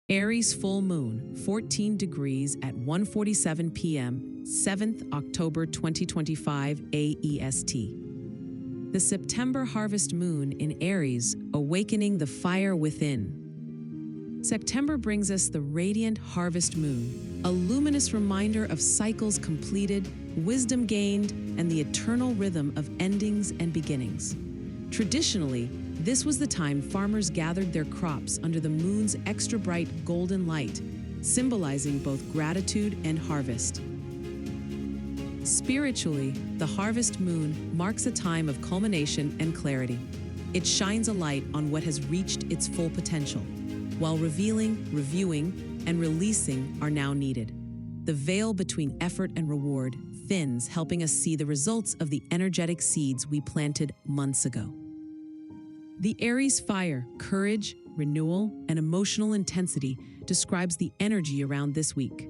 Aries full moon, 14 degrees at 1:47 p.m., 7th October 2025 AEST. The September harvest moon in Aries, awakening the fire within. September brings us the radiant harvest moon, a luminous reminder of cycles completed, wisdom gained, and the eternal rhythm of endings and beginnings. Traditionally, this was the time farmers gathered their crops under the moon's extra bright golden light, symbolizing both gratitude and harvest. Spiritually, the harvest moon marks a time of culmination and clarity. It shines a light on what has reached its full potential, while revealing, reviewing, and releasing are now needed. The veil between effort and reward thins, helping us see the results of the energetic seeds we planted months ago. The Aries fire, courage, renewal, and emotional intensity describes the energy around this week.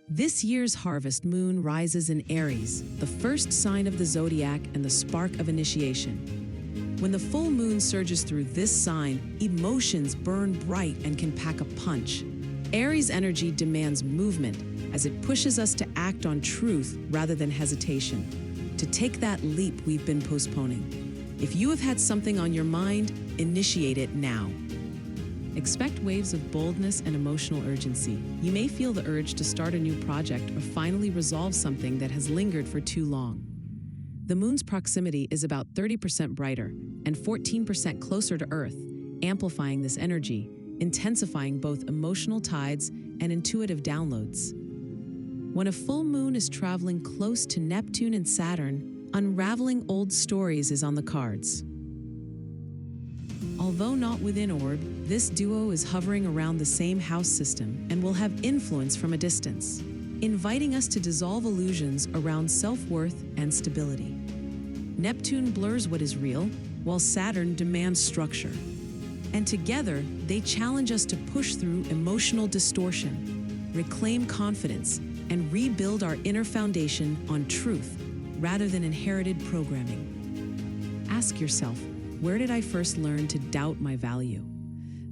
This year's harvest moon rises in Aries, the first sign of the zodiac and the spark of initiation. When the full moon surges through this sign, emotions burn bright and can pack a punch. Aries energy demands movement as it pushes us to act on truth rather than hesitation, to take that leap we've been postponing. If you have had something on your mind, initiate it now. Expect waves of boldness and emotional urgency. You may feel the urge to start a new project or finally resolve something that has lingered for too long. The moon's proximity is about 30% brighter and 14% closer to Earth, amplifying this energy, intensifying both emotional tides and intuitive downloads. When a full moon is traveling close to Neptune and Saturn, unraveling old stories is on the cards. Although not within orb, this duo is hovering around the same house system and will have influence from a distance, inviting us to dissolve illusions around self-worth and stability. Neptune blurs what is real, while Saturn demands structure. And together, they challenge us to push through emotional distortion, reclaim confidence, and rebuild our inner foundation on truth rather than inherited programming. Ask yourself, where did I first learn to doubt my value?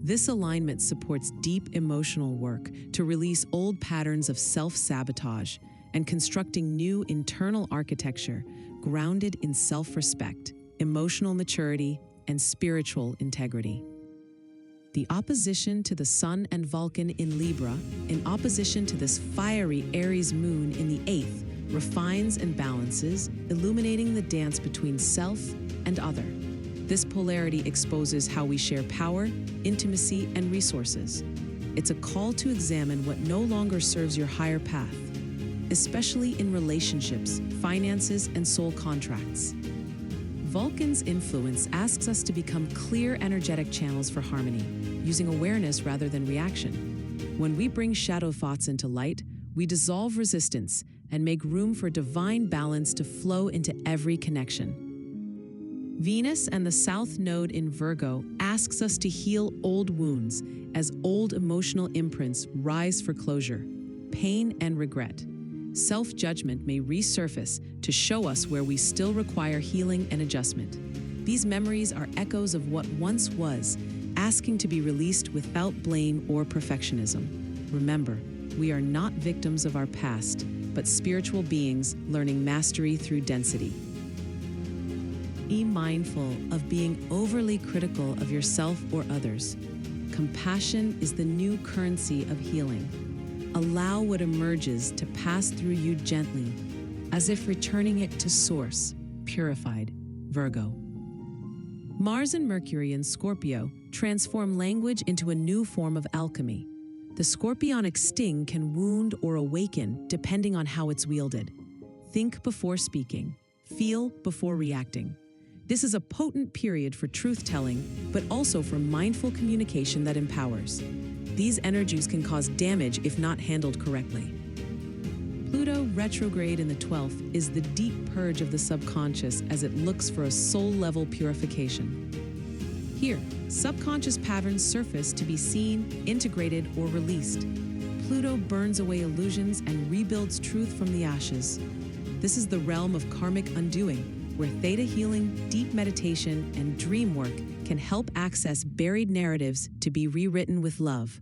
This alignment supports deep emotional work to release old patterns of self-sabotage and constructing new internal architecture grounded in self-respect, emotional maturity, and spiritual integrity. The opposition to the Sun and Vulcan in Libra, in opposition to this fiery Aries moon in the 8th, refines and balances, illuminating the dance between self and other. This polarity exposes how we share power, intimacy, and resources. It's a call to examine what no longer serves your higher path, especially in relationships, finances, and soul contracts. Vulcan's influence asks us to become clear energetic channels for harmony, using awareness rather than reaction. When we bring shadow thoughts into light, we dissolve resistance and make room for divine balance to flow into every connection. Venus and the South Node in Virgo asks us to heal old wounds as old emotional imprints rise for closure, pain, and regret. Self-judgment may resurface to show us where we still require healing and adjustment. These memories are echoes of what once was, asking to be released without blame or perfectionism. Remember, we are not victims of our past, but spiritual beings learning mastery through density. Be mindful of being overly critical of yourself or others. Compassion is the new currency of healing. Allow what emerges to pass through you gently, as if returning it to source, purified. Virgo. Mars and Mercury in Scorpio transform language into a new form of alchemy. The scorpionic sting can wound or awaken depending on how it's wielded. Think before speaking. Feel before reacting. This is a potent period for truth-telling, but also for mindful communication that empowers. These energies can cause damage if not handled correctly. Pluto retrograde in the 12th is the deep purge of the subconscious as it looks for a soul-level purification. Here, subconscious patterns surface to be seen, integrated, or released. Pluto burns away illusions and rebuilds truth from the ashes. This is the realm of karmic undoing, where theta healing, deep meditation, and dream work can help access buried narratives to be rewritten with love.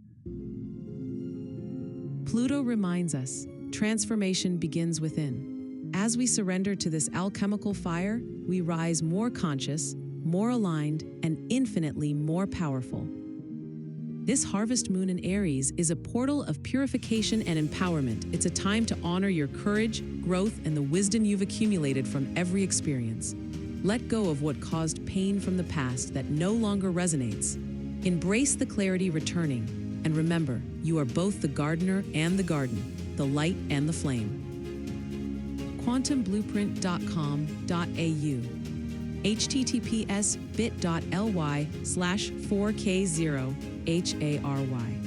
Pluto reminds us, transformation begins within. As we surrender to this alchemical fire, we rise more conscious, more aligned, and infinitely more powerful. This harvest moon in Aries is a portal of purification and empowerment. It's a time to honor your courage, growth, and the wisdom you've accumulated from every experience. Let go of what caused pain from the past that no longer resonates. Embrace the clarity returning, and remember, you are both the gardener and the garden, the light and the flame. quantumblueprint.com.au https://bit.ly/4k0HARY